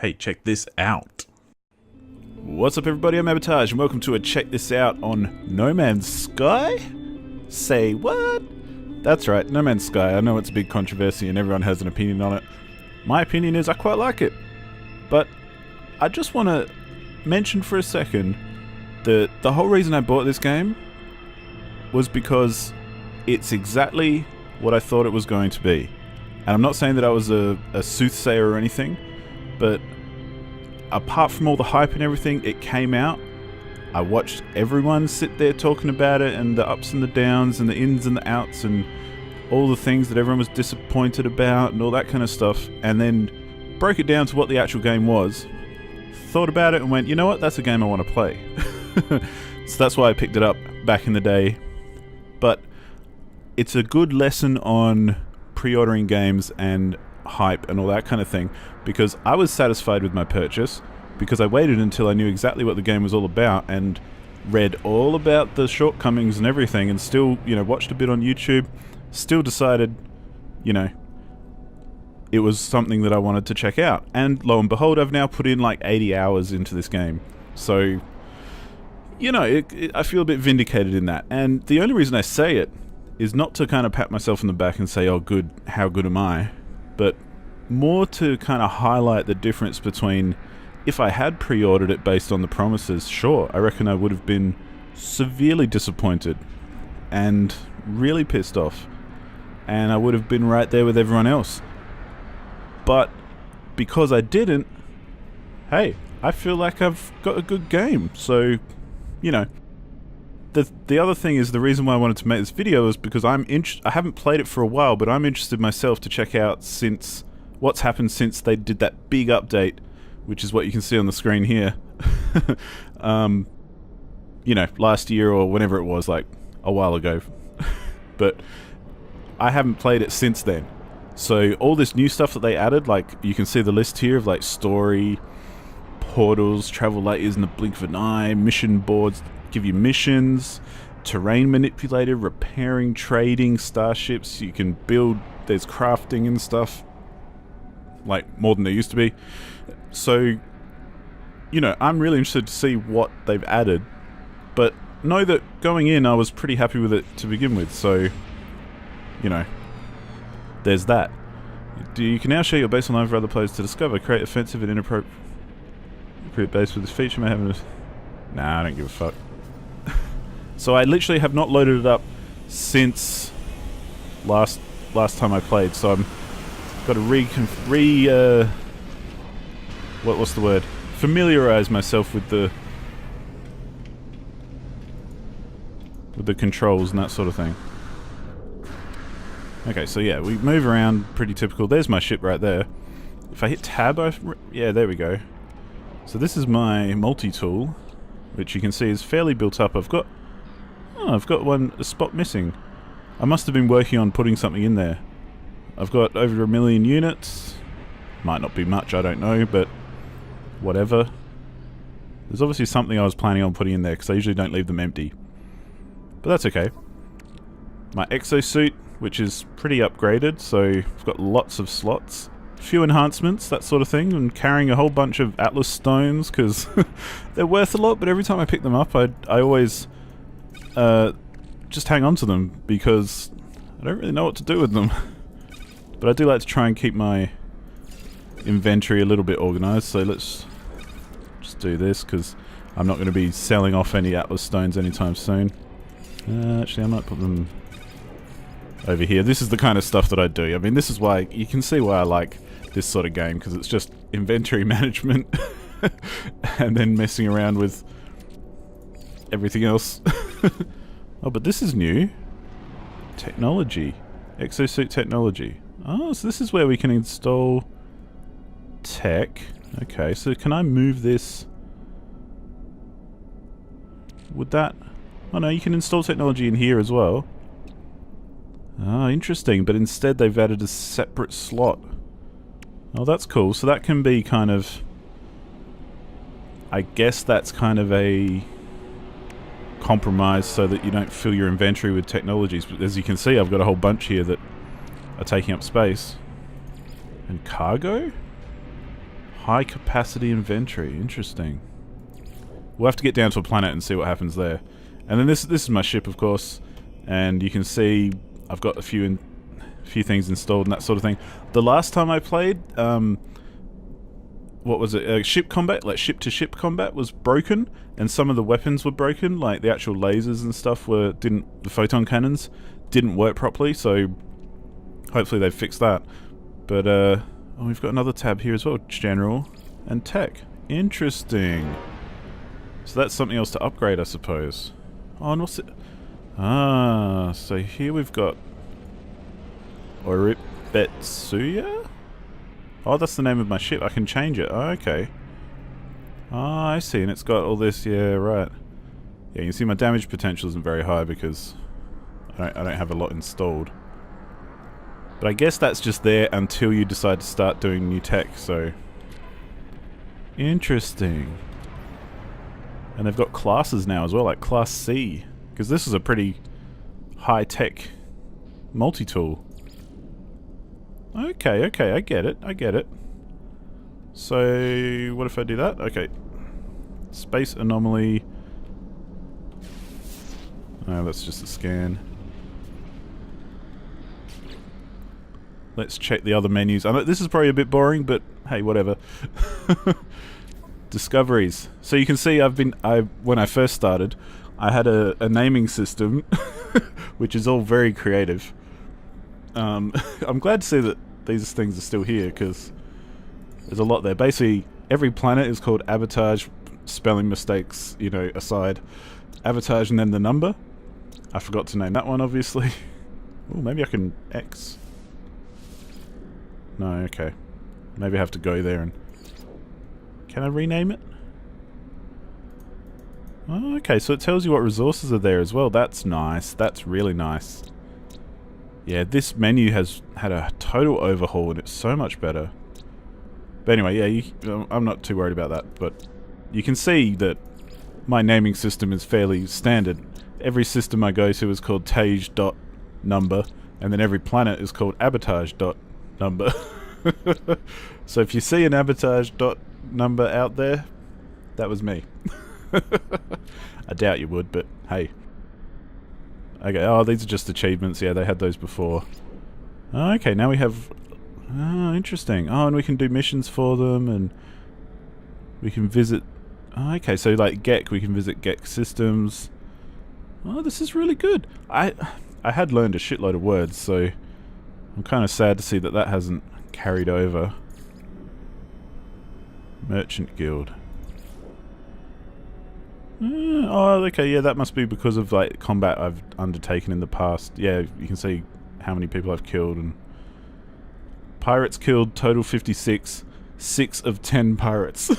Hey, check this out. What's up everybody, I'm Abatage and welcome to a check this out on No Man's Sky? Say what? That's right, No Man's Sky. I know it's a big controversy and everyone has an opinion on it. My opinion is I quite like it. But I just want to mention for a second that the whole reason I bought this game was because it's exactly what I thought it was going to be. And I'm not saying that I was a soothsayer or anything, but apart from all the hype and everything, it came out. I watched everyone sit there talking about it and the ups and the downs and the ins and the outs and all the things that everyone was disappointed about and all that kind of stuff, and then broke it down to what the actual game was, thought about it and went, you know what, that's a game I want to play. So that's why I picked it up back in the day. But it's a good lesson on pre-ordering games and hype and all that kind of thing, because I was satisfied with my purchase because I waited until I knew exactly what the game was all about and read all about the shortcomings and everything, and still, you know, watched a bit on YouTube, still decided, you know, it was something that I wanted to check out. And lo and behold, I've now put in like 80 hours into this game. So, you know, I feel a bit vindicated in that. And the only reason I say it is not to kind of pat myself on the back and say, oh good, how good am I? But more to kind of highlight the difference between, if I had pre-ordered it based on the promises, sure, I reckon I would have been severely disappointed and really pissed off, and I would have been right there with everyone else. But because I didn't, hey, I feel like I've got a good game. So, you know, the other thing is, the reason why I wanted to make this video is because I haven't played it for a while, but I'm interested myself to check out since what's happened since they did that big update, which is what you can see on the screen here. You know, last year or whenever it was, like a while ago. But I haven't played it since then. So all this new stuff that they added, like you can see the list here of like story, portals, travel layers in the blink of an eye, mission boards give you missions, terrain manipulator, repairing, trading, starships, you can build, there's crafting and stuff, like more than there used to be. So, you know, I'm really interested to see what they've added, but know that going in I was pretty happy with it to begin with, so, you know, there's that. You can now share your base online for other players to discover. Create offensive and inappropriate base with this feature may have a... Nah, I don't give a fuck. So I literally have not loaded it up since last time I played, so I'm got to what's the word? Familiarize myself with the controls and that sort of thing. Okay, so yeah, we move around pretty typical. There's my ship right there. If I hit tab, yeah, there we go. So this is my multi-tool, which you can see is fairly built up. I've got a spot missing. I must have been working on putting something in there. I've got over 1 million units. Might not be much, I don't know, but whatever. There's obviously something I was planning on putting in there, because I usually don't leave them empty. But that's okay. My exosuit, which is pretty upgraded, so I've got lots of slots. Few enhancements, that sort of thing, and carrying a whole bunch of Atlas stones, because they're worth a lot, but every time I pick them up, I always just hang on to them, because I don't really know what to do with them. But I do like to try and keep my inventory a little bit organized, so let's just do this, because I'm not going to be selling off any Atlas stones anytime soon. Actually, I might put them over here. This is the kind of stuff that I do. I mean, this is why, you can see why I like this sort of game, because it's just inventory management and then messing around with everything else. Oh, but this is new. Technology. Exosuit technology. Oh, so this is where we can install tech. Okay, so can I move this? Would that... Oh no, you can install technology in here as well. Ah, interesting, but instead they've added a separate slot. Oh, that's cool. So that can be kind of... I guess that's kind of a compromise so that you don't fill your inventory with technologies. But as you can see, I've got a whole bunch here that are taking up space. And cargo? High capacity inventory. Interesting. We'll have to get down to a planet and see what happens there. And then this is my ship, of course. And you can see I've got a few things installed and that sort of thing. The last time I played, what was it? Ship combat, like ship-to-ship combat, was broken, and some of the weapons were broken, like the actual lasers and stuff the photon cannons didn't work properly. So hopefully they've fixed that. But oh, we've got another tab here as well, general and tech. Interesting. So that's something else to upgrade, I suppose. Oh, and what's it? Ah, so here we've got Oribetsuya? Oh, that's the name of my ship. I can change it. Oh, okay. Oh, I see. And it's got all this. Yeah, right. Yeah, you can see my damage potential isn't very high because I don't have a lot installed. But I guess that's just there until you decide to start doing new tech, so... Interesting. And they've got classes now as well, like Class C. Because this is a pretty high-tech multi-tool. Okay, I get it. So, what if I do that? Okay. Space anomaly. Oh, that's just a scan. Let's check the other menus. I know this is probably a bit boring, but hey, whatever. Discoveries. So you can see when I first started, I had a naming system, which is all very creative. I'm glad to see that these things are still here, because there's a lot there. Basically, every planet is called abatage, spelling mistakes, you know, aside. Abatage and then the number. I forgot to name that one, obviously. Oh, maybe I can X. No, okay. Maybe I have to go there and... Can I rename it? Oh, okay, so it tells you what resources are there as well. That's nice. That's really nice. Yeah, this menu has had a total overhaul and it's so much better. But anyway, yeah, I'm not too worried about that. But you can see that my naming system is fairly standard. Every system I go to is called tage.number, and then every planet is called abatage.number. So if you see an abatage.number out there, that was me. I doubt you would, but hey. Okay, oh, these are just achievements. Yeah, they had those before. Okay, now we have... Oh, interesting. Oh, and we can do missions for them, and we can visit... Oh, okay, so like GEC, we can visit GEC systems. Oh, this is really good. I had learned a shitload of words, so I'm kind of sad to see that that hasn't carried over. Merchant Guild. Oh, okay, yeah, that must be because of like combat I've undertaken in the past. Yeah, you can see how many people I've killed. And pirates killed, total 56, 6 of 10 pirates.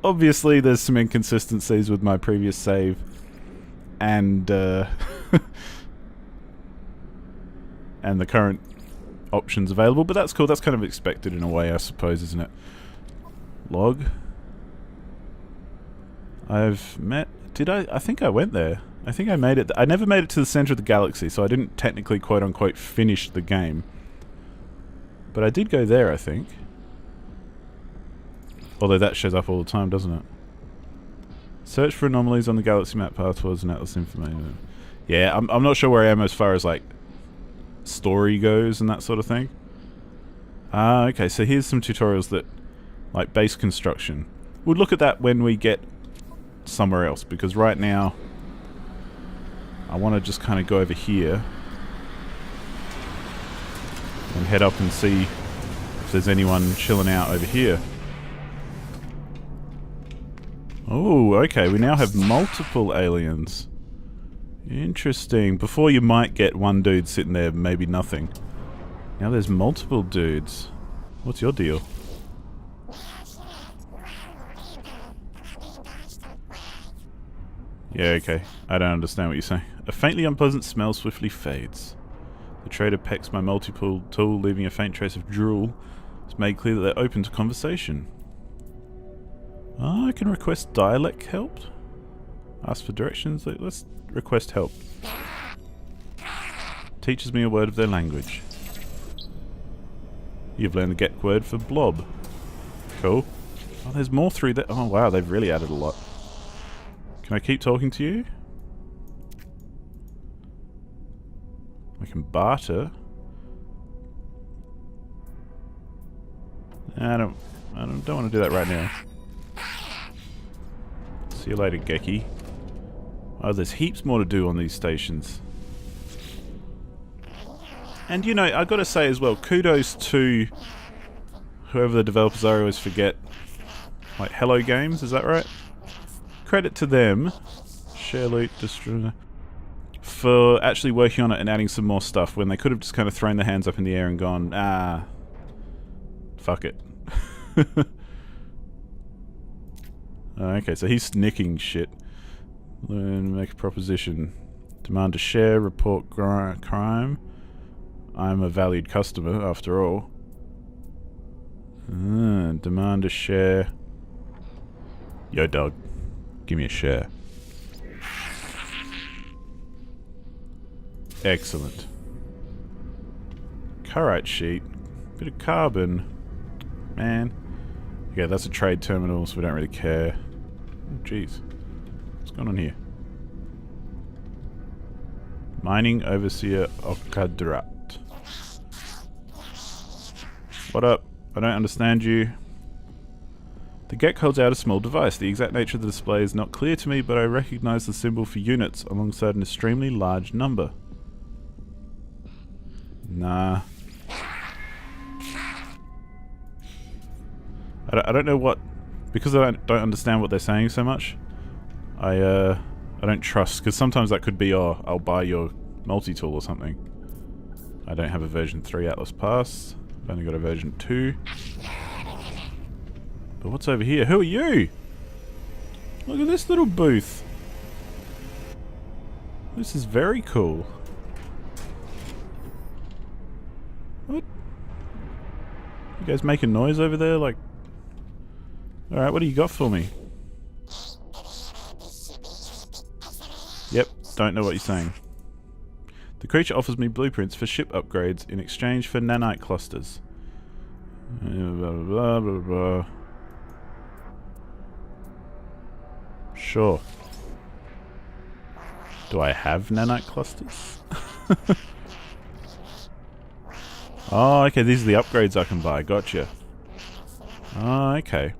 Obviously, there's some inconsistencies with my previous save, and and the current options available, but that's cool. That's kind of expected in a way, I suppose, isn't it? Log. I've met... Did I? I think I went there. I think I made it... I never made it to the center of the galaxy, so I didn't technically quote-unquote finish the game. But I did go there, I think. Although that shows up all the time, doesn't it? Search for anomalies on the galaxy map path towards an atlas information. Yeah, I'm not sure where I am as far as, like, story goes and that sort of thing. Ah, okay, so here's some tutorials that... Like, base construction. We'll look at that when we get somewhere else, because right now I want to just kind of go over here and head up and see if there's anyone chilling out over here. Oh, okay, we now have multiple aliens. Interesting. Before you might get one dude sitting there, maybe nothing. Now there's multiple dudes. What's your deal? Yeah, okay. I don't understand what you're saying. A faintly unpleasant smell swiftly fades. The trader pecks my multiple tool, leaving a faint trace of drool. It's made clear that they're open to conversation. I can request dialect help? Ask for directions? Let's request help. Teaches me a word of their language. You've learned the GEC word for blob. Cool. Oh, there's more through there. Oh, wow, they've really added a lot. Can I keep talking to you? I can barter. I don't want to do that right now. See you later, Geki. Oh, there's heaps more to do on these stations. And you know, I gotta say as well, kudos to whoever the developers are. I always forget. Like Hello Games, is that right? Credit to them. Share loot, destroy. For actually working on it and adding some more stuff when they could have just kind of thrown their hands up in the air and gone, ah, fuck it. Okay, so he's nicking shit. Learn, make a proposition. Demand a share, report crime. I'm a valued customer, after all. Demand a share. Yo, dog. Give me a share. Excellent. Carite sheet. Bit of carbon. Man. Yeah, that's a trade terminal, so we don't really care. Oh, jeez. What's going on here? Mining Overseer Okadrat. What up? I don't understand you. The Gek holds out a small device. The exact nature of the display is not clear to me, but I recognize the symbol for units alongside an extremely large number. Nah. I don't know what... Because I don't understand what they're saying so much, I don't trust, because sometimes that could be, oh, I'll buy your multi-tool or something. I don't have a version 3 Atlas Pass. I've only got a version 2. But what's over here? Who are you? Look at this little booth. This is very cool. What? You guys making noise over there? Like... Alright, what do you got for me? Yep, don't know what you're saying. The creature offers me blueprints for ship upgrades in exchange for nanite clusters. Blah, blah, blah, blah. Sure. Do I have nanite clusters? Oh, okay, these are the upgrades I can buy. Gotcha. Oh, okay.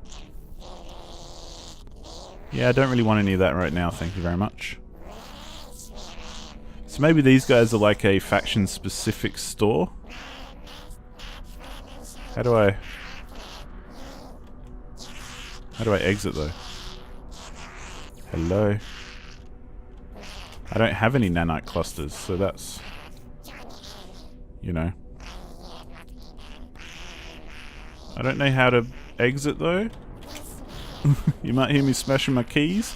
Yeah, I don't really want any of that right now, thank you very much. So maybe these guys are like a faction-specific store? How do I exit, though? Hello? I don't have any nanite clusters, so that's... You know. I don't know how to exit, though. You might hear me smashing my keys.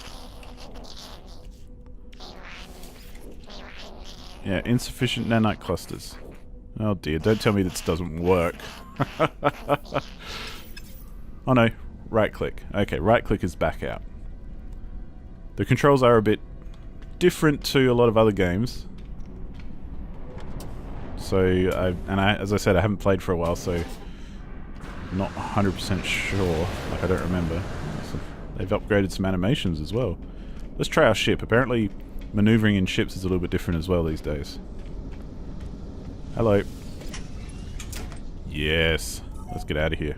Yeah, insufficient nanite clusters. Oh dear, don't tell me this doesn't work. Oh no, right click. Okay, right click is back out. The controls are a bit different to a lot of other games. So, as I said, I haven't played for a while, so I'm not 100% sure. Like, I don't remember. So they've upgraded some animations as well. Let's try our ship. Apparently, maneuvering in ships is a little bit different as well these days. Hello. Yes. Let's get out of here.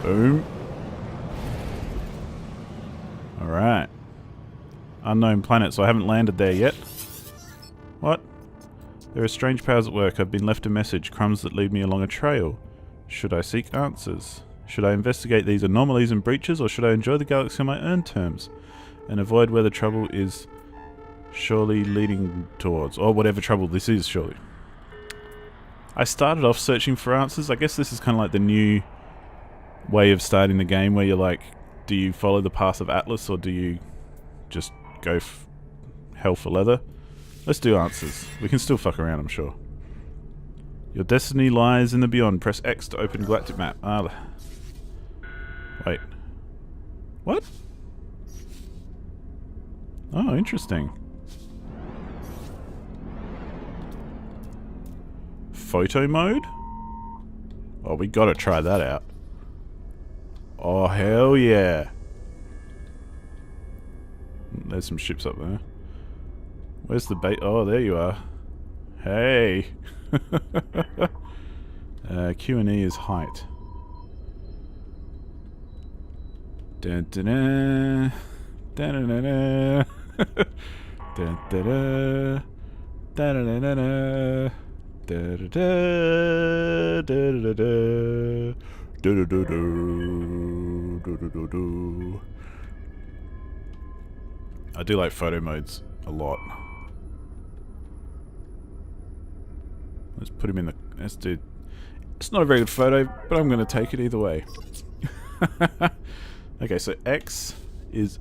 Boom. Alright. Unknown planet, so I haven't landed there yet. What? There are strange powers at work. I've been left a message. Crumbs that lead me along a trail. Should I seek answers? Should I investigate these anomalies and breaches, or should I enjoy the galaxy on my own terms and avoid where the trouble is surely leading towards? Or whatever trouble this is, surely. I started off searching for answers. I guess this is kind of like the new way of starting the game, where you're like, do you follow the path of Atlas, or do you just go hell for leather? Let's do answers. We can still fuck around, I'm sure. Your destiny lies in the beyond. Press X to open galactic map. Wait. What? Oh, interesting. Photo mode? Oh, we gotta try that out. Oh, hell yeah. There's some ships up there. Where's the bait? Oh, there you are. Hey. Q&E is height. Dun, dun, dun. Dun, dun, dun, dun. Dun, dun, dun. Dun, dun, dun, dun. Da da da da da da da da da da da. I do like photo modes a lot. Let's put him in the... Let's do... It's not a very good photo, but I'm going to take it either way. Okay, so X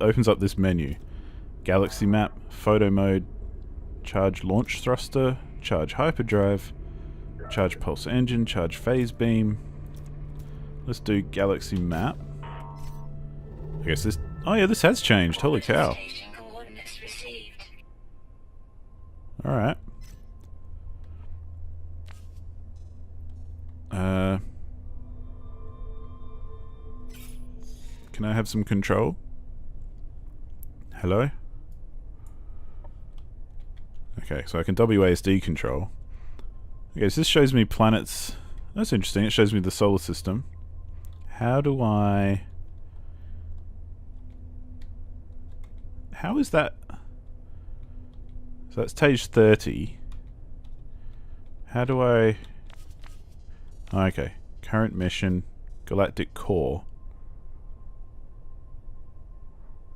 opens up this menu. Galaxy map, photo mode, charge launch thruster, charge hyperdrive, charge pulse engine, charge phase beam. Let's do galaxy map. I guess this... Oh yeah, this has changed. Holy cow. Alright. Can I have some control? Hello? Okay, so I can WASD control. Okay, so this shows me planets. That's interesting. It shows me the solar system. How do I... How is that... So that's stage 30. How do I... Okay. Current mission. Galactic core.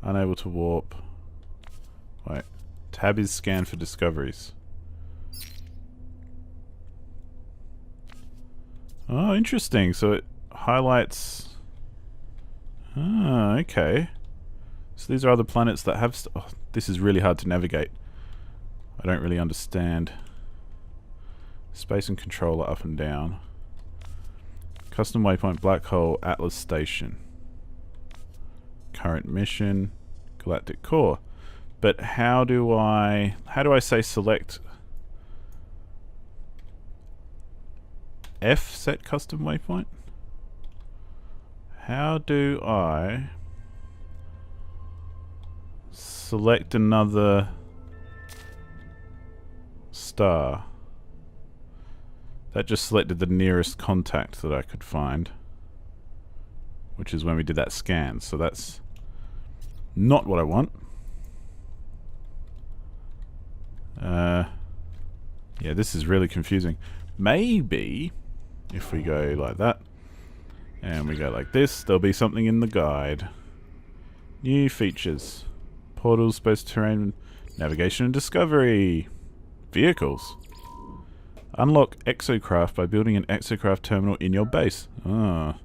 Unable to warp. Wait. Tab is scan for discoveries. Oh, interesting. So it highlights... Ah, okay. So these are other planets that have... Oh, this is really hard to navigate. I don't really understand. Space and controller up and down. Custom waypoint, black hole, Atlas station. Current mission, galactic core. But how do I say select F set custom waypoint? How do I select another star? That just selected the nearest contact that I could find, which is when we did that scan, so that's not what I want. Yeah, this is really confusing. Maybe if we go like that and we go like this, there'll be something in the guide. New features. Portals, space terrain, navigation and discovery. Vehicles. Unlock exocraft by building an exocraft terminal in your base. Ah.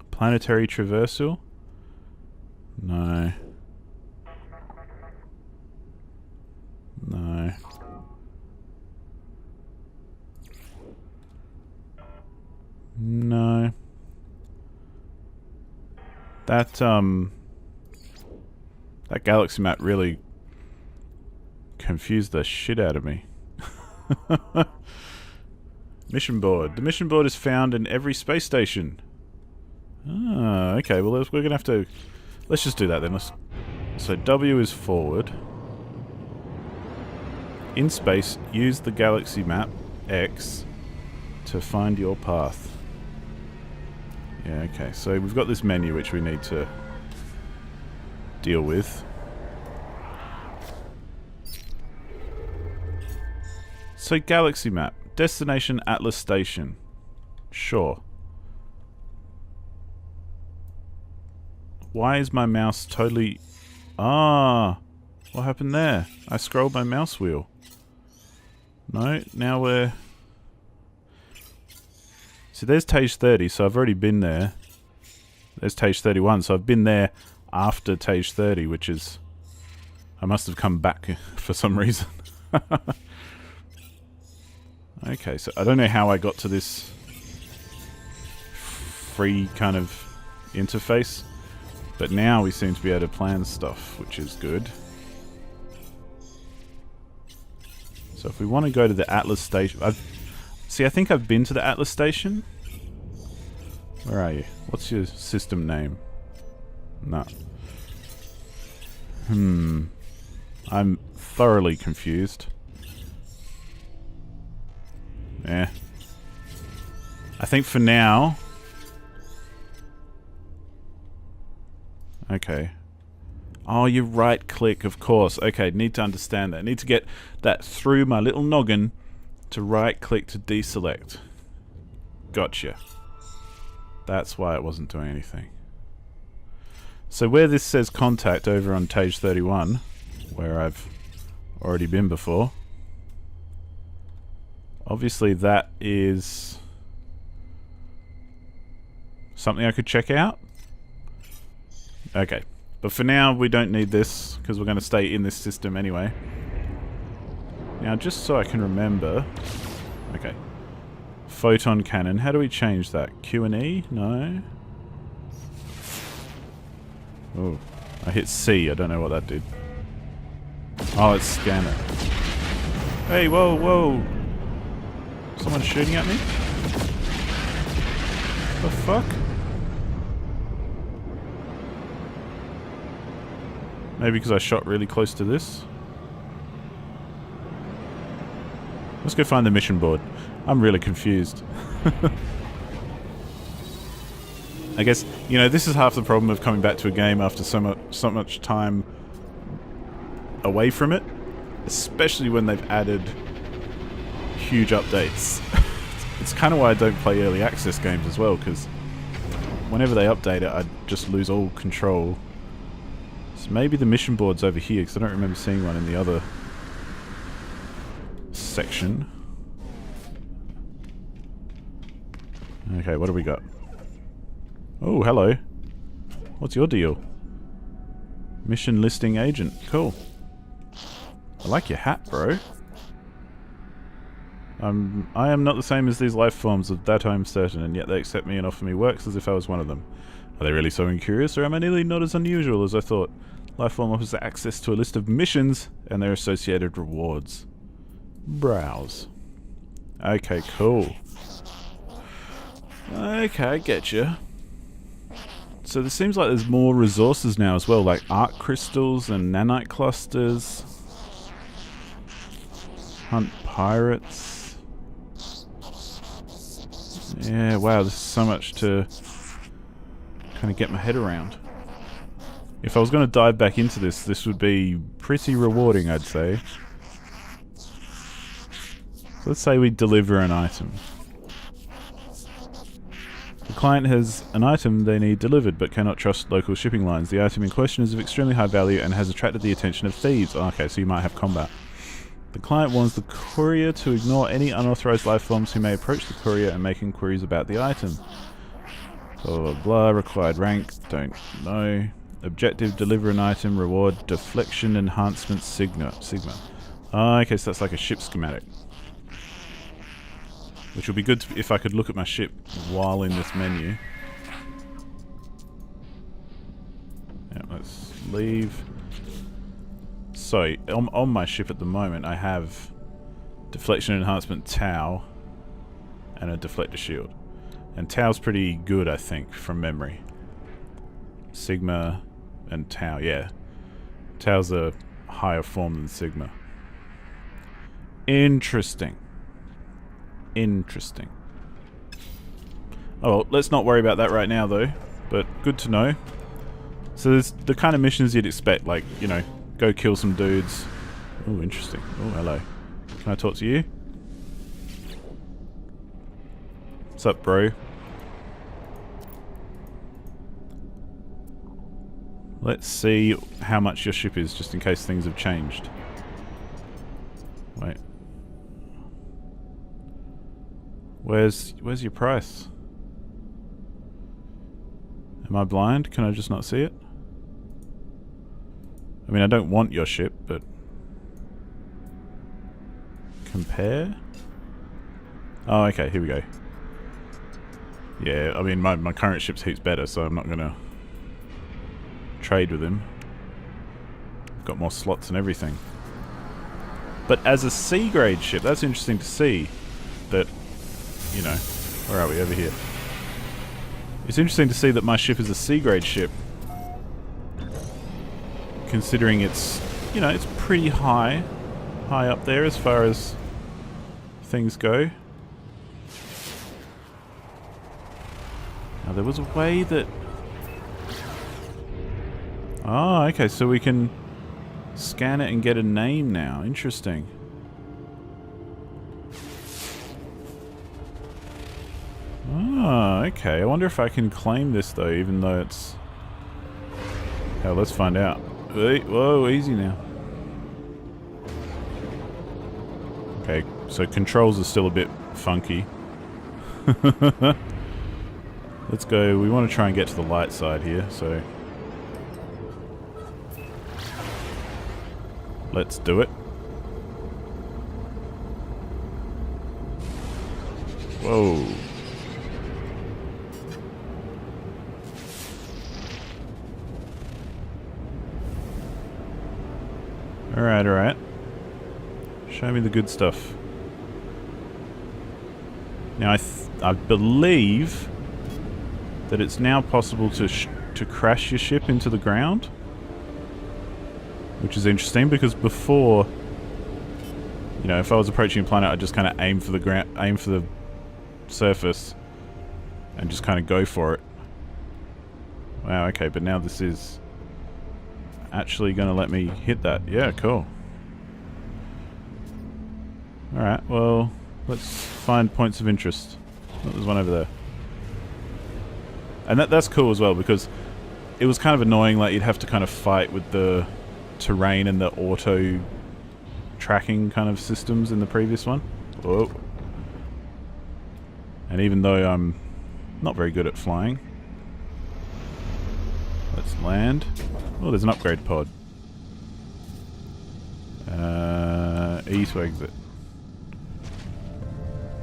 Planetary traversal? No. No. No. That galaxy map really confused the shit out of me. Mission board. The mission board is found in every space station. Ah, okay. Well, we're gonna have to... Let's just do that then. So W is forward. In space, use the galaxy map, X, to find your path. Yeah, okay. So we've got this menu which we need to deal with. So galaxy map. Destination Atlas Station. Sure. Why is my mouse totally... Ah! What happened there? I scrolled my mouse wheel. No, now we're... So there's Tage 30, so I've already been there. There's Tage 31, so I've been there after Tage 30, which is... I must have come back for some reason. Okay, so I don't know how I got to this free kind of interface, but now we seem to be able to plan stuff, which is good. So if we want to go to the Atlas station, See, I think I've been to the Atlas station. Where are you? What's your system name? No. I'm thoroughly confused. Yeah. I think for now... Okay. Oh, you right click, of course. Okay, need to understand that. Need to get that through my little noggin to right click to deselect. Gotcha. That's why it wasn't doing anything. So where this says contact over on page 31, where I've already been before, obviously that is something I could check out. Okay. But for now, we don't need this, because we're going to stay in this system anyway. Now, just so I can remember... Okay. Photon cannon. How do we change that? Q and E? No. Oh. I hit C. I don't know what that did. Oh, it's scanner. Hey, whoa, whoa. Someone's shooting at me? The fuck? Maybe because I shot really close to this. Let's go find the mission board. I'm really confused. I guess, you know, this is half the problem of coming back to a game after so much time away from it. Especially when they've added huge updates. It's kind of why I don't play early access games as well, because whenever they update it, I just lose all control. So maybe the mission board's over here, because I don't remember seeing one in the other section. Okay, what do we got? Oh, hello. What's your deal? Mission listing agent. Cool. I like your hat, bro. I am not the same as these life forms, of that I am certain, and yet they accept me and offer me works as if I was one of them. Are they really so incurious, or am I nearly not as unusual as I thought? Lifeform offers access to a list of missions and their associated rewards. Browse. Okay, cool. Okay, I get you. So there seems like there's more resources now as well, like arc crystals and nanite clusters. Hunt pirates. Yeah, wow, there's so much to kind of get my head around. If I was going to dive back into this, this would be pretty rewarding, I'd say. So let's say we deliver an item. The client has an item they need delivered, but cannot trust local shipping lines. The item in question is of extremely high value and has attracted the attention of thieves. Oh, okay, so you might have combat. The client warns the courier to ignore any unauthorized life forms who may approach the courier and make inquiries about the item. Blah, blah, blah. Required rank, don't know. Objective, deliver an item. Reward, deflection enhancement Sigma. Oh, okay, so that's like a ship schematic. Which would be good if I could look at my ship while in this menu. Yeah, let's leave. So, on my ship at the moment, I have deflection enhancement Tau and a deflector shield. And Tau's pretty good, I think, from memory. Sigma and Tau, yeah. Tau's a higher form than Sigma. Interesting. Interesting. Oh, well, let's not worry about that right now, though. But good to know. So there's the kind of missions you'd expect, like, you know, go kill some dudes. Oh, interesting. Oh, hello. Can I talk to you? What's up, bro? Let's see how much your ship is, just in case things have changed. Wait. Where's your price? Am I blind? Can I just not see it? I mean, I don't want your ship, but... Compare? Oh, okay, here we go. Yeah, I mean, my current ship's heaps better, so I'm not gonna trade with him. I've got more slots and everything. But as a C-grade ship, that's interesting to see. That you know, where are we? Over here. It's interesting to see that my ship is a C-grade ship. Considering it's, you know, it's pretty high up there as far as things go. Now there was a way that... Oh, okay, so we can scan it and get a name now. Interesting. Oh, okay. I wonder if I can claim this though, even though it's... Hell, let's find out. Wait, whoa, easy now. Okay, so controls are still a bit funky. Let's go. We want to try and get to the light side here, so... Let's do it. Whoa. Alright, alright. Show me the good stuff. Now, I believe that it's now possible to crash your ship into the ground. Which is interesting, because before, you know, if I was approaching a planet, I'd just kind of aim for the surface, and just kind of go for it. Wow, okay, but now this is actually going to let me hit that. Yeah, cool. Alright, well, let's find points of interest. Oh, there's one over there. And that's cool as well, because it was kind of annoying, like, you'd have to kind of fight with the terrain and the auto tracking kind of systems in the previous one. Whoa. And even though I'm not very good at flying, let's land. Oh, there's an upgrade pod. E to exit.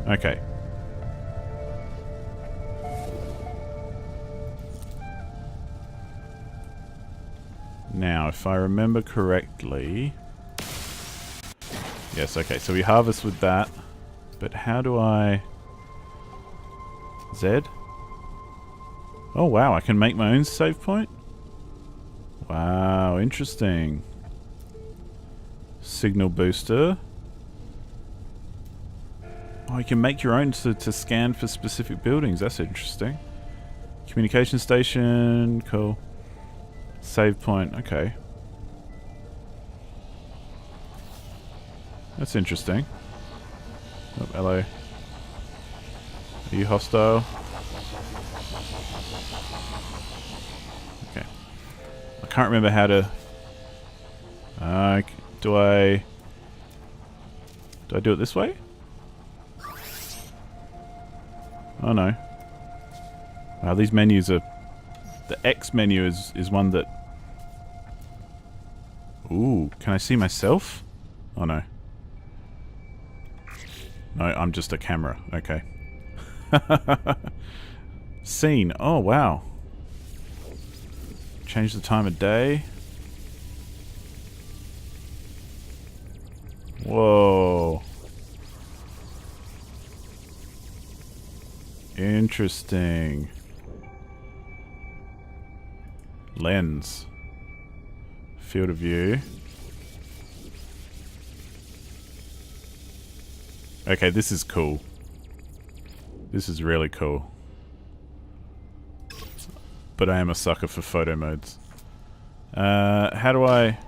Okay. Now, if I remember correctly... Yes, okay, so we harvest with that. But how do I... Z? Oh wow, I can make my own save point? Wow, interesting. Signal booster. Oh, you can make your own to scan for specific buildings. That's interesting. Communication station, cool. Save point, okay. That's interesting. Oh, hello. Are you hostile? Okay. I can't remember how to... do I do it this way? Oh no. Wow, these menus are... The X menu is one that... Ooh, can I see myself? Oh no. No, I'm just a camera. Okay. Scene. Oh wow. Change the time of day. Whoa. Interesting. Lens. Field of view. Okay, this is cool. This is really cool. But I am a sucker for photo modes. How do I...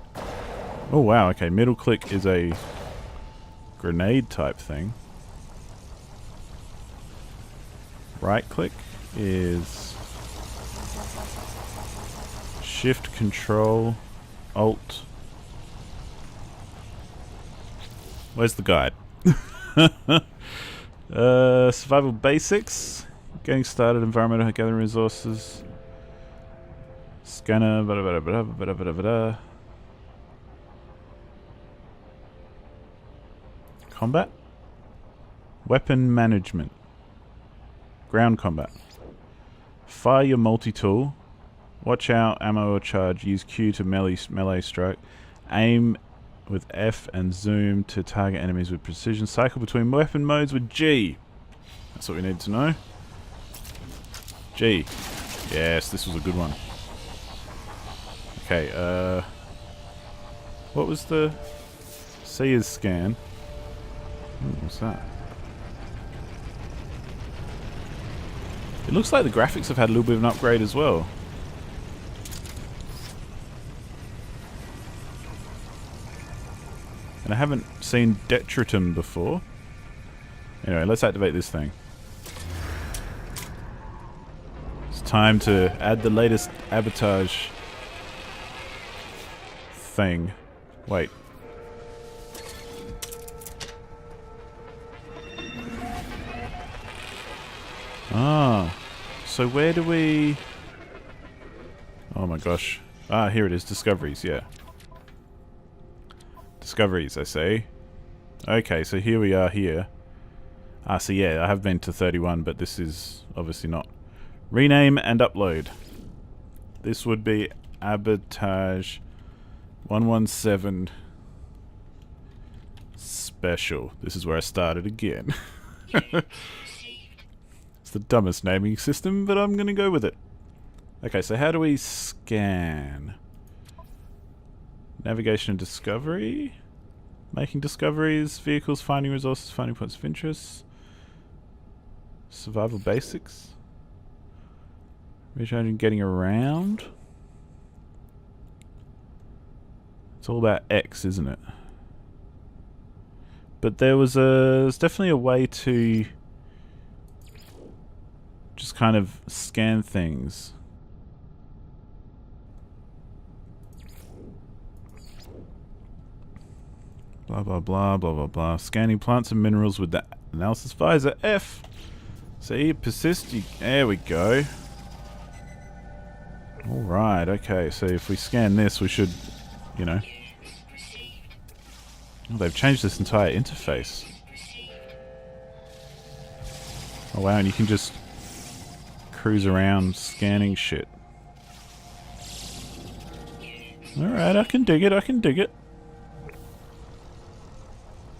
Oh wow, okay, middle click is a grenade type thing. Right click is shift, control, alt. Where's the guide? Survival basics. Getting started, environmental, gathering resources. Scanner, bada bada bada bada bada bada. Combat. Weapon management. Ground combat. Fire your multi-tool. Watch out, ammo or charge. Use Q to melee strike. Aim with F and zoom to target enemies with precision. Cycle between weapon modes with G. That's what we need to know. G. Yes, this was a good one. Okay, what was the... C is scan. What's that? It looks like the graphics have had a little bit of an upgrade as well. And I haven't seen detritum before. Anyway, let's activate this thing. It's time to add the latest abatage thing. Wait. Ah. So where do we... Oh my gosh. Ah, here it is. Discoveries, yeah. Discoveries, I say. Okay, so here we are here. Ah, so yeah, I have been to 31, but this is obviously not. Rename and upload. This would be abatage 117 special. This is where I started again. It's the dumbest naming system, but I'm going to go with it. Okay, so how do we scan? Navigation and discovery. Making discoveries, vehicles, finding resources, finding points of interest. Survival basics. Recharging, getting around. It's all about X, isn't it? But there's definitely a way to just kind of scan things. Blah blah blah blah blah blah. Scanning plants and minerals with the analysis visor F. See, persist. There we go. Alright, okay, so if we scan this, we should, you know... Oh, they've changed this entire interface. Oh wow, and you can just cruise around scanning shit. Alright, I can dig it, I can dig it.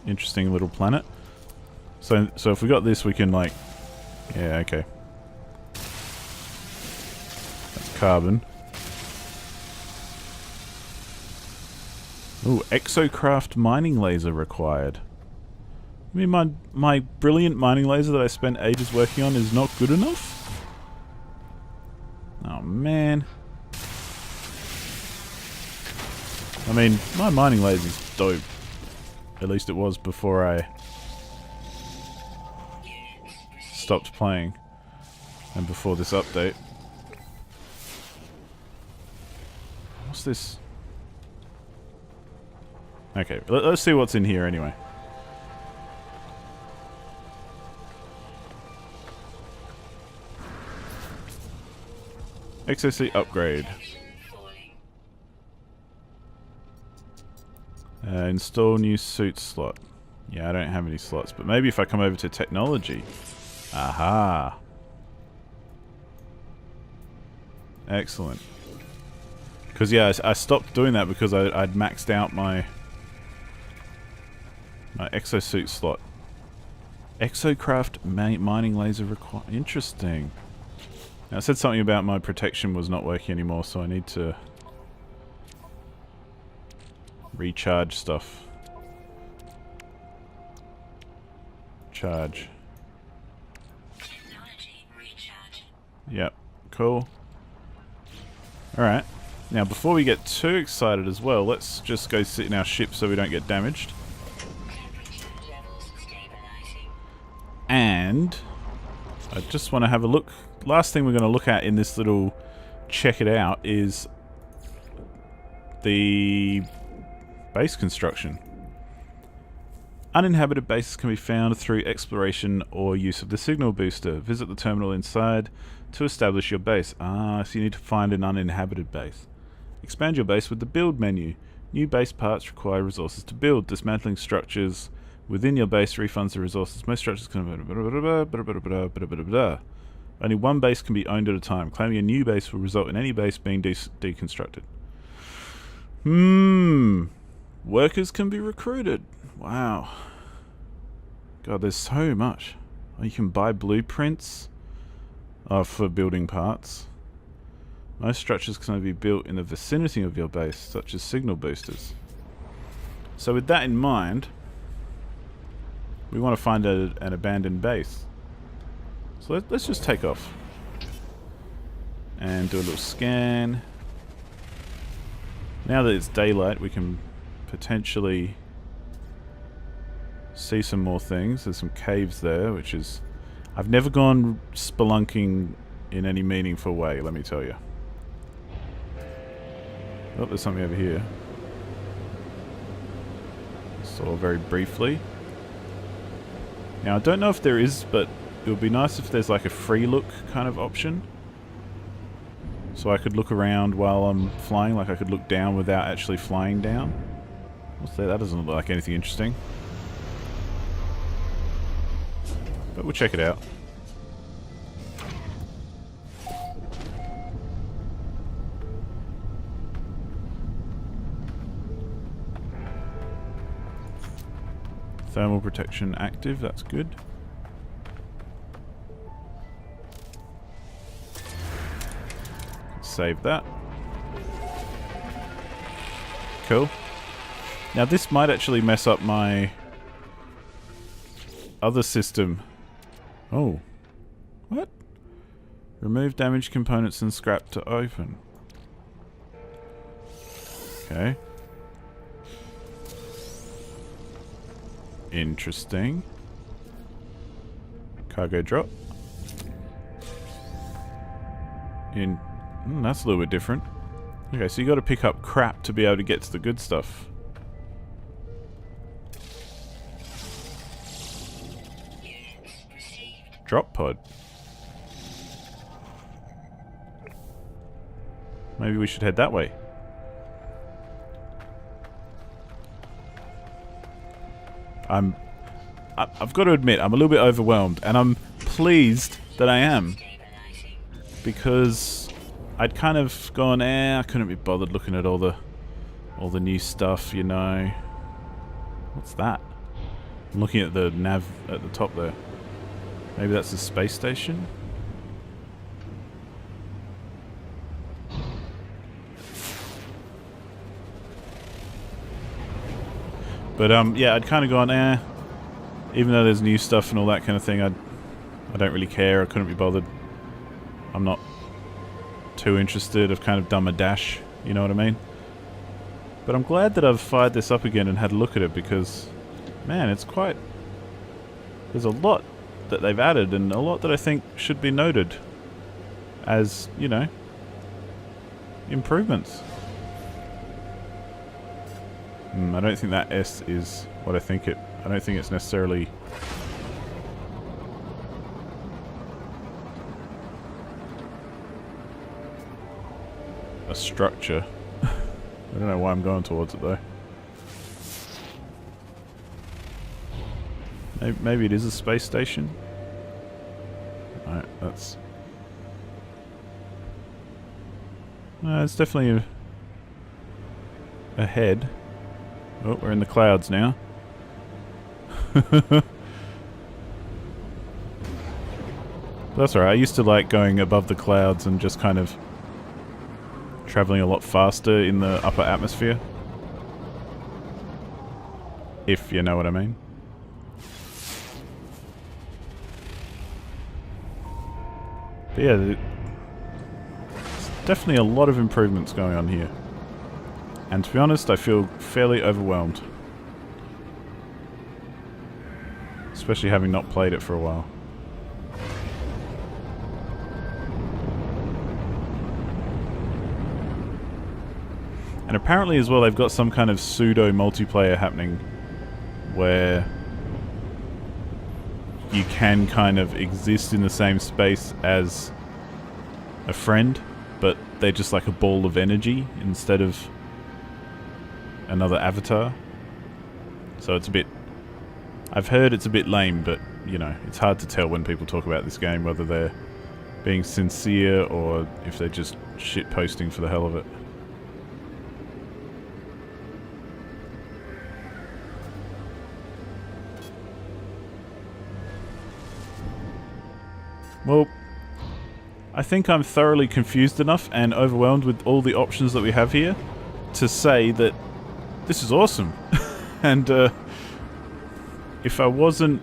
Interesting little planet. So if we got this, we can like... Yeah, okay. That's carbon. Ooh, exocraft mining laser required. I mean, my brilliant mining laser that I spent ages working on is not good enough? Oh, man. I mean, my mining laser's dope. At least it was before I stopped playing. And before this update. What's this? Okay, let's see what's in here anyway. XOC upgrade. Install new suit slot. Yeah, I don't have any slots, but maybe if I come over to technology. Aha. Excellent. Because yeah, I stopped doing that because I'd maxed out my exosuit slot. Exocraft mining laser required. Interesting. Now, I said something about my protection was not working anymore, so I need to recharge stuff. Charge. Yep, cool. Alright. Now, before we get too excited as well, let's just go sit in our ship so we don't get damaged. And I just want to have a look. Last thing we're going to look at in this little check it out is the base construction. Uninhabited bases can be found through exploration or use of the signal booster. Visit the terminal inside to establish your base. Ah, so you need to find an uninhabited base. Expand your base with the build menu. New base parts require resources to build. Dismantling structures within your base refunds the resources. Most structures can... Only one base can be owned at a time. Claiming a new base will result in any base being deconstructed. Workers can be recruited. Wow. God, there's so much. Oh, you can buy blueprints for building parts. Most structures can only be built in the vicinity of your base, such as signal boosters. So with that in mind, we want to find an abandoned base. So let's just take off. And do a little scan. Now that it's daylight, we can potentially see some more things. There's some caves there, which is... I've never gone spelunking in any meaningful way, let me tell you. Oh, there's something over here. Saw very briefly. Now, I don't know if there is, but it would be nice if there's like a free look kind of option. So I could look around while I'm flying, like I could look down without actually flying down. What's that? That doesn't look like anything interesting. But we'll check it out. Thermal protection active, that's good. Save that. Cool. Now this might actually mess up my other system. Oh. What? Remove damaged components and scrap to open. Okay. Interesting. Cargo drop. That's a little bit different. Okay, so you got to pick up crap to be able to get to the good stuff. Drop pod. Maybe we should head that way. I've got to admit, I'm a little bit overwhelmed, and I'm pleased that I am. Because I'd kind of gone, I couldn't be bothered looking at all the new stuff, you know. What's that? I'm looking at the nav at the top there. Maybe that's a space station? But yeah, I'd kind of gone, even though there's new stuff and all that kind of thing, I don't really care. I couldn't be bothered. I'm not too interested. I've kind of done a dash, you know what I mean? But I'm glad that I've fired this up again and had a look at it because, man, it's quite... There's a lot that they've added and a lot that I think should be noted as, you know, improvements. I don't think that S is what I think it... I don't think it's necessarily... a structure. I don't know why I'm going towards it though. Maybe it is a space station? Alright, that's... it's definitely ahead. Oh, we're in the clouds now. That's alright, I used to like going above the clouds and just kind of travelling a lot faster in the upper atmosphere. If you know what I mean. But yeah, there's definitely a lot of improvements going on here. And to be honest, I feel fairly overwhelmed. Especially having not played it for a while. And apparently as well they've got some kind of pseudo multiplayer happening where you can kind of exist in the same space as a friend, but they're just like a ball of energy instead of another avatar. So it's a bit... I've heard it's a bit lame, but, you know, it's hard to tell when people talk about this game whether they're being sincere or if they're just shit-posting for the hell of it. Well, I think I'm thoroughly confused enough and overwhelmed with all the options that we have here to say that this is awesome. And if I wasn't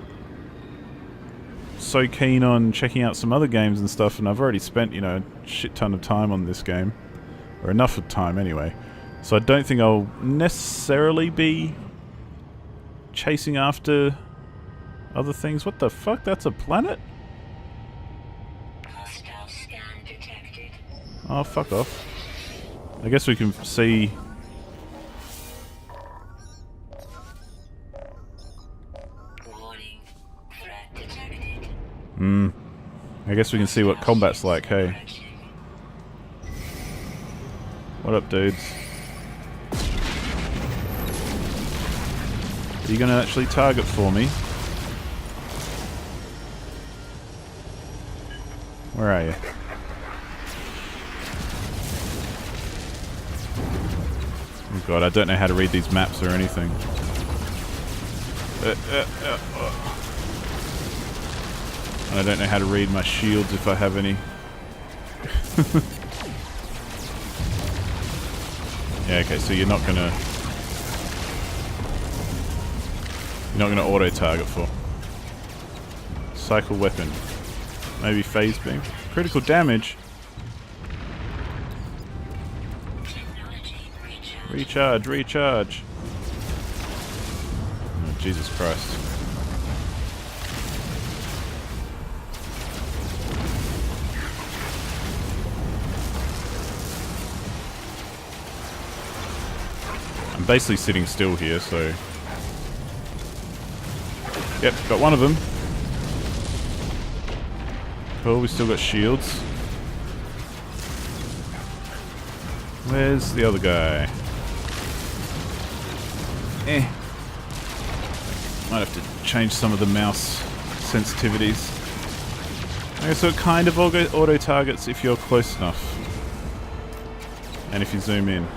so keen on checking out some other games and stuff, and I've already spent, you know, a shit ton of time on this game, or enough of time anyway, so I don't think I'll necessarily be chasing after other things. What the fuck? That's a planet? Oh, fuck off. I guess we can see... I guess we can see what combat's like, hey. What up, dudes? Are you gonna actually target for me? Where are you? Oh god, I don't know how to read these maps or anything. I don't know how to read my shields if I have any. Yeah, okay, so you're not gonna auto target for. Cycle weapon. Maybe phase beam. Critical damage. Recharge, recharge. Oh, Jesus Christ. I'm basically sitting still here, so... Yep, got one of them. Cool, we still got shields. Where's the other guy? Might have to change some of the mouse sensitivities. Okay, so it kind of auto-targets if you're close enough. And if you zoom in.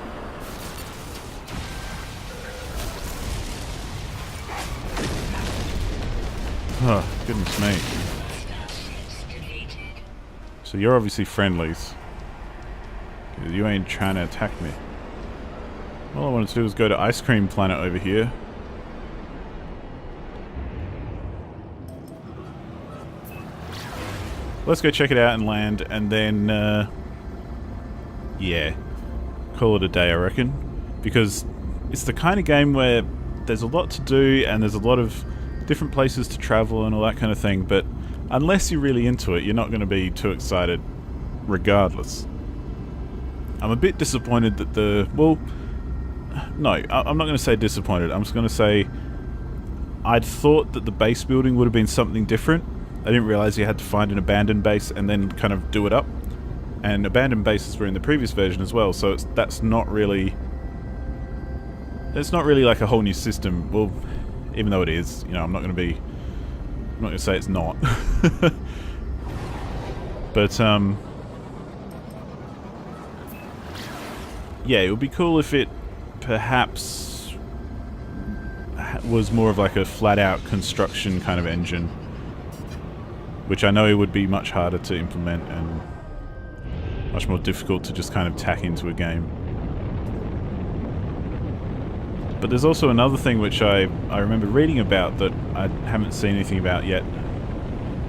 Oh, goodness me. So you're obviously friendlies. You ain't trying to attack me. All I wanted to do was go to Ice Cream Planet over here. Let's go check it out and land, and then, yeah, call it a day, I reckon. Because it's the kind of game where there's a lot to do, and there's a lot of different places to travel and all that kind of thing, but unless you're really into it, you're not going to be too excited regardless. I'm a bit disappointed that the... Well, no, I'm not going to say disappointed. I'm just going to say I'd thought that the base building would have been something different. I didn't realize you had to find an abandoned base and then kind of do it up. And abandoned bases were in the previous version as well, so that's not really... It's not really like a whole new system. Well, even though it is, you know, I'm not going to say it's not. But, yeah, it would be cool if it perhaps was more of like a flat-out construction kind of engine. Which I know it would be much harder to implement and much more difficult to just kind of tack into a game. But there's also another thing which I remember reading about that I haven't seen anything about yet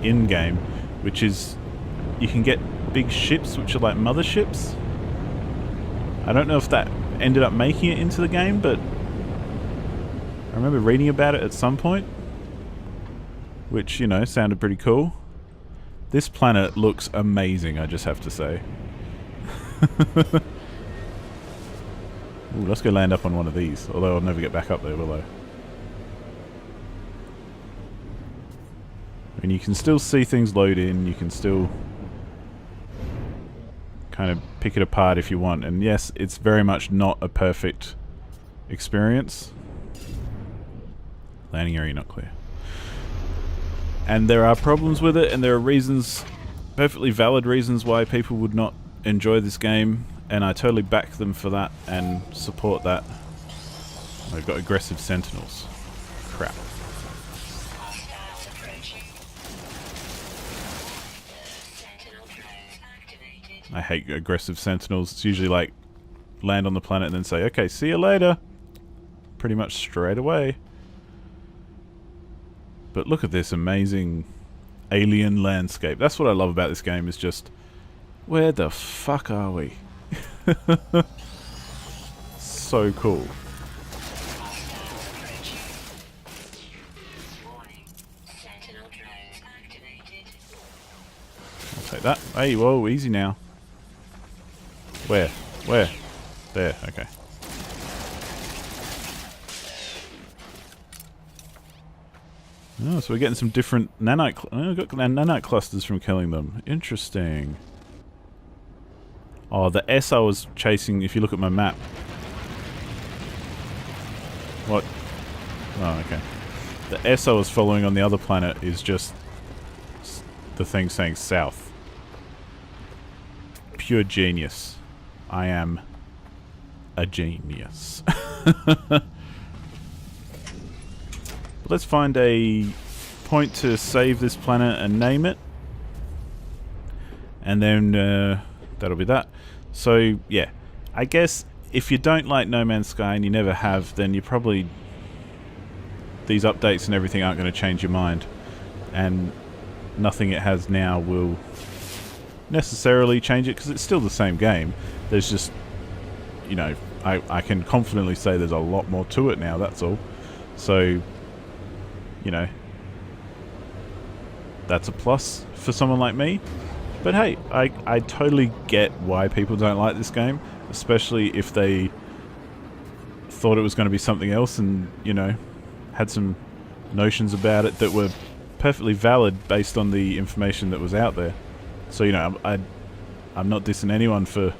in-game, which is you can get big ships which are like motherships. I don't know if that ended up making it into the game, but I remember reading about it at some point, which, you know, sounded pretty cool. This planet looks amazing, I just have to say. Ooh, let's go land up on one of these, although I'll never get back up there, will I? I mean, you can still see things load in, you can still kind of pick it apart if you want, and yes, it's very much not a perfect experience. Landing area not clear. And there are problems with it, and there are reasons, perfectly valid reasons why people would not enjoy this game, and I totally back them for that and support that. I've got aggressive sentinels. Crap. I hate aggressive sentinels. It's usually like land on the planet and then say, okay, see you later. Pretty much straight away. But look at this amazing alien landscape. That's what I love about this game, is just, where the fuck are we? So cool. I'll take that. Hey, whoa, easy now. Where? Where? There, okay. Oh, so we're getting some different nanite... got nanite clusters from killing them. Interesting. Oh, the S I was chasing, if you look at my map. What? Oh, okay. The S I was following on the other planet is just the thing saying south. Pure genius. I am a genius. Let's find a point to save this planet and name it. And then that'll be that. So, yeah. I guess if you don't like No Man's Sky and you never have, then you probably... these updates and everything aren't going to change your mind. And nothing it has now will necessarily change it, because it's still the same game. There's just, you know, I can confidently say there's a lot more to it now, that's all. So, you know, that's a plus for someone like me. But hey, I totally get why people don't like this game, especially if they thought it was going to be something else and, you know, had some notions about it that were perfectly valid based on the information that was out there. So, you know, I'm not dissing anyone for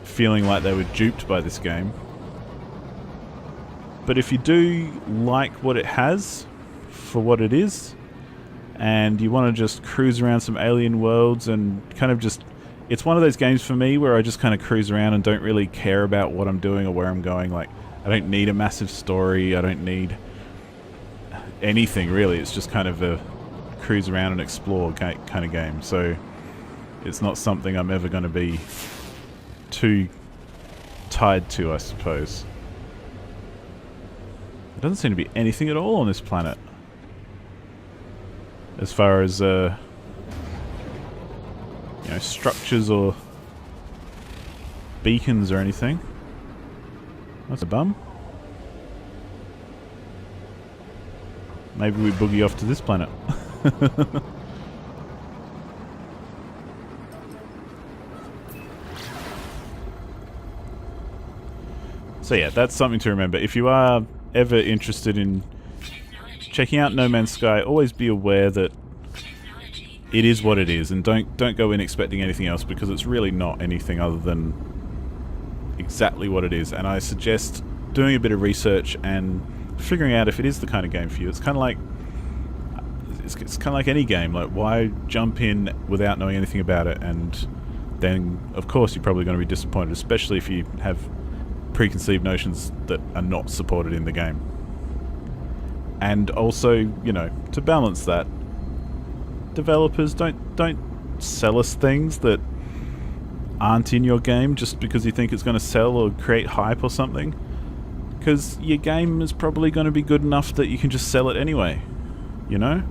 feeling like they were duped by this game. But if you do like what it has for what it is, and you want to just cruise around some alien worlds and kind of just... it's one of those games for me where I just kind of cruise around and don't really care about what I'm doing or where I'm going. Like, I don't need a massive story, I don't need anything really. It's just kind of a cruise around and explore kind of game. So it's not something I'm ever going to be too tied to, I suppose. There doesn't seem to be anything at all on this planet as far as you know, structures or beacons or anything. That's a bum. Maybe we boogie off to this planet. So yeah, that's something to remember. If you are ever interested in checking out No Man's Sky, always be aware that it is what it is, and don't go in expecting anything else, because it's really not anything other than exactly what it is. And I suggest doing a bit of research and figuring out if it is the kind of game for you. It's kind of like any game. Like, why jump in without knowing anything about it? And then, of course, you're probably going to be disappointed, especially if you have preconceived notions that are not supported in the game. And also, you know, to balance that, developers, don't sell us things that aren't in your game just because you think it's going to sell or create hype or something. Because your game is probably going to be good enough that you can just sell it anyway, you know?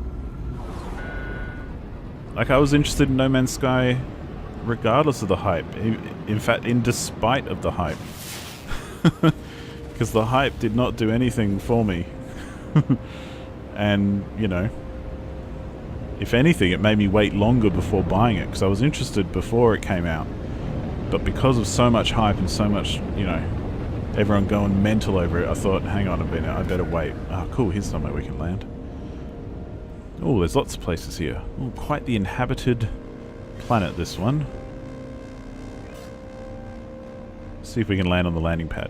Like, I was interested in No Man's Sky regardless of the hype. In fact, in despite of the hype. Because the hype did not do anything for me. And, you know, if anything, it made me wait longer before buying it, because I was interested before it came out. But because of so much hype and so much, you know, everyone going mental over it, I thought, hang on a minute, I better wait. Oh, cool, here's somewhere we can land. Oh, there's lots of places here. Oh, quite the inhabited planet, this one. See if we can land on the landing pad.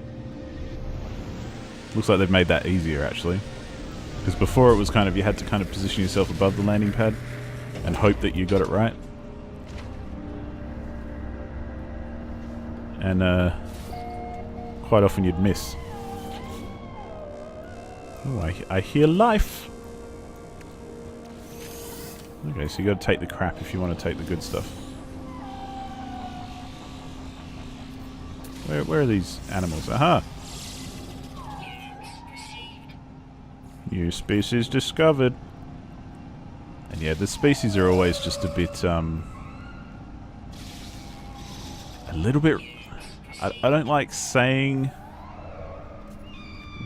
Looks like they've made that easier, actually. Because before it was kind of, you had to kind of position yourself above the landing pad and hope that you got it right. And quite often you'd miss. Oh, I hear life! Okay, so you got to take the crap if you want to take the good stuff. Where are these animals? Aha! New species discovered. And yeah, the species are always just a bit, a little bit... I don't like saying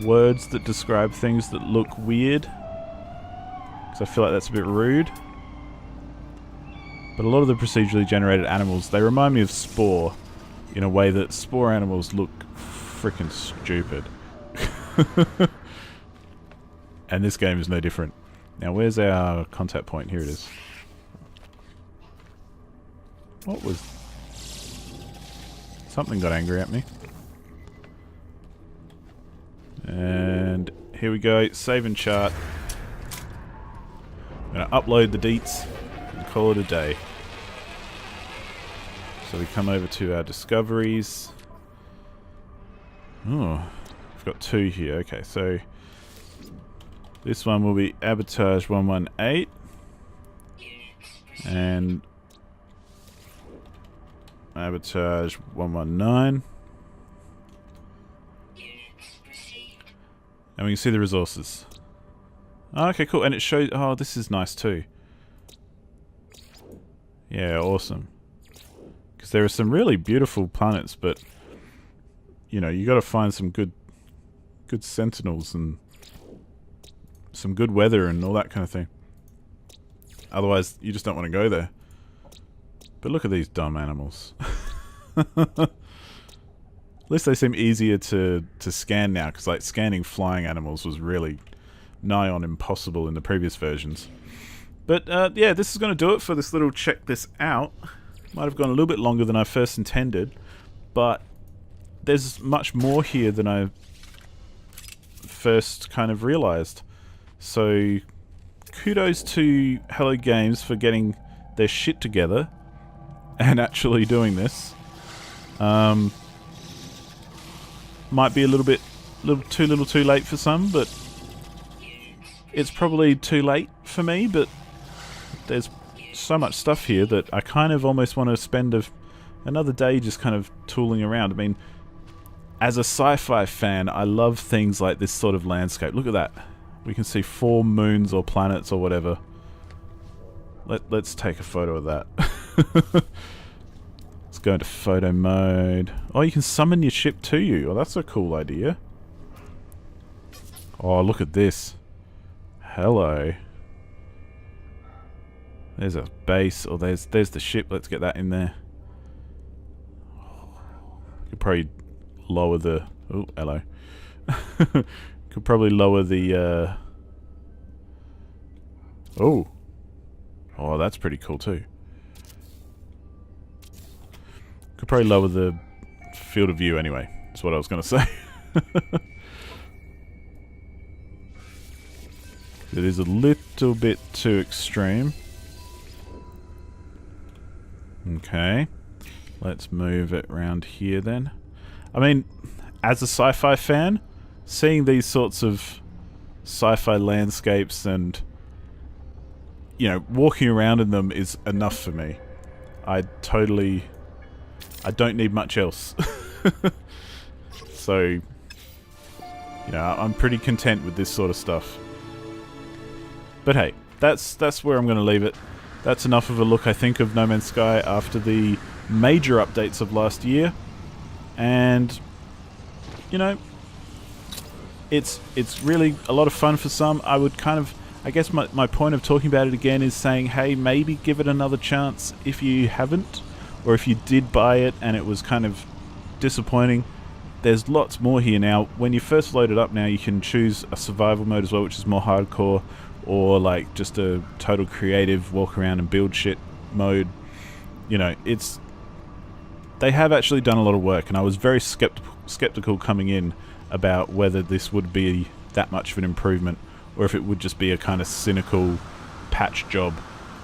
words that describe things that look weird, because I feel like that's a bit rude. But a lot of the procedurally generated animals, they remind me of Spore, in a way that Spore animals look freaking stupid. And this game is no different. Now, where's our contact point? Here it is. What was... Something got angry at me. And here we go. Save and chart. I'm going to upload the deets and call it a day. So we come over to our discoveries. Oh, we've got 2 here. Okay, so this one will be abatage 118 and abatage 119. And we can see the resources. Oh, okay, cool. And it shows... Oh, this is nice too. Yeah, awesome. Because there are some really beautiful planets, but you know, you got to find some good sentinels and some good weather and all that kind of thing. Otherwise, you just don't want to go there. But look at these dumb animals. At least they seem easier to scan now, because like scanning flying animals was really nigh on impossible in the previous versions. But yeah, this is going to do it for this little check this out. Might have gone a little bit longer than I first intended, but there's much more here than I first kind of realized. So kudos to Hello Games for getting their shit together and actually doing this. Might be a little too late for some, but it's probably too late for me. But there's so much stuff here that I kind of almost want to spend another day just kind of tooling around. I mean, as a sci-fi fan, I love things like this sort of landscape. Look at that. We can see 4 moons or planets or whatever. Let's take a photo of that. Let's go into photo mode. Oh, you can summon your ship to you. Oh, that's a cool idea. Oh, look at this. Hello. There's a base. Oh, there's the ship. Let's get that in there. Could probably lower the... Oh, hello. Could probably lower the... Oh. Oh, that's pretty cool too. Could probably lower the field of view anyway. That's what I was going to say. It is a little bit too extreme. Okay. Let's move it around here then. I mean, as a sci-fi fan, seeing these sorts of sci-fi landscapes and, you know, walking around in them is enough for me. I don't need much else. So, you know, I'm pretty content with this sort of stuff. But hey, that's where I'm going to leave it. That's enough of a look, I think, of No Man's Sky after the major updates of last year. And, you know, it's really a lot of fun for some. I would kind of... I guess my point of talking about it again is saying, hey, maybe give it another chance if you haven't. Or if you did buy it and it was kind of disappointing. There's lots more here now. When you first load it up now, you can choose a survival mode as well, which is more hardcore. Or like just a total creative walk around and build shit mode. You know, they have actually done a lot of work, and I was very skeptical coming in about whether this would be that much of an improvement, or if it would just be a kind of cynical patch job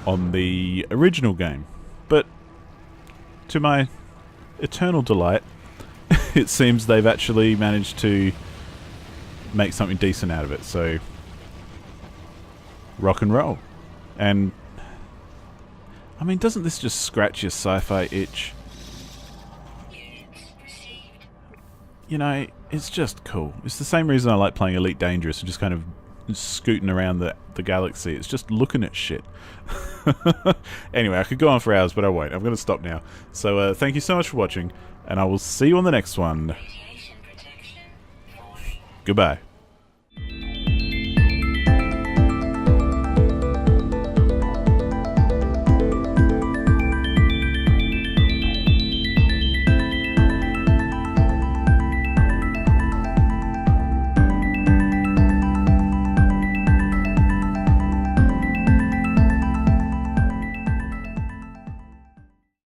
on the original game. But to my eternal delight, it seems they've actually managed to make something decent out of it. So rock and roll. And I mean, doesn't this just scratch your sci-fi itch? you know, it's just cool. It's the same reason I like playing Elite Dangerous and just kind of scooting around the galaxy. It's just looking at shit. Anyway, I could go on for hours, but I won't. I'm going to stop now. So thank you so much for watching, and I will see you on the next one. Goodbye.